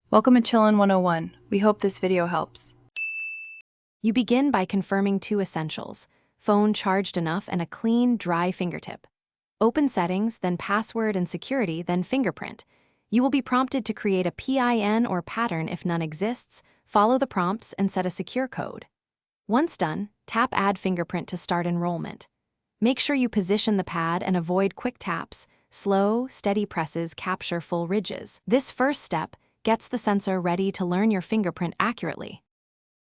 Welcome to Chillin' 101. We hope this video helps. You begin by confirming two essentials: phone charged enough and a clean, dry fingertip. Open Settings, then Password and Security, then Fingerprint. You will be prompted to create a PIN or pattern if none exists. Follow the prompts and set a secure code. Once done, tap Add Fingerprint to start enrollment. Make sure you position the pad and avoid quick taps. Slow, steady presses capture full ridges. This first step gets the sensor ready to learn your fingerprint accurately.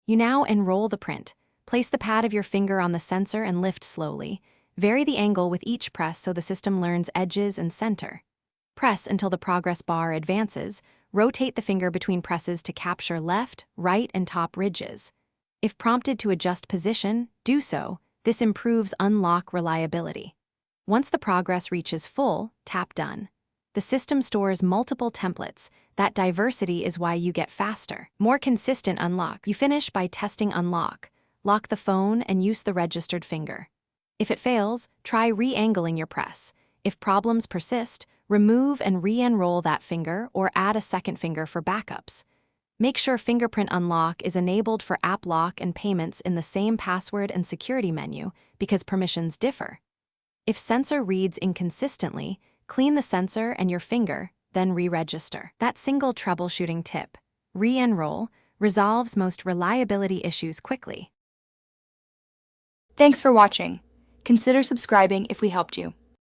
You now enroll the print. Place the pad of your finger on the sensor and lift slowly. Vary the angle with each press so the system learns edges and center. Press until the progress bar advances. Rotate the finger between presses to capture left, right, and top ridges. If prompted to adjust position, do so. This improves unlock reliability. Once the progress reaches full, tap Done. The system stores multiple templates. That diversity is why you get faster, more consistent unlock. You finish by testing unlock. Lock the phone and use the registered finger. If it fails, try re-angling your press. If problems persist, remove and re-enroll that finger or add a second finger for backups. Make sure Fingerprint Unlock is enabled for app lock and payments in the same password and security menu because permissions differ. If sensor reads inconsistently, clean the sensor and your finger, then re-register. That single troubleshooting tip, re-enroll, resolves most reliability issues quickly. Thanks for watching. Consider subscribing if we helped you.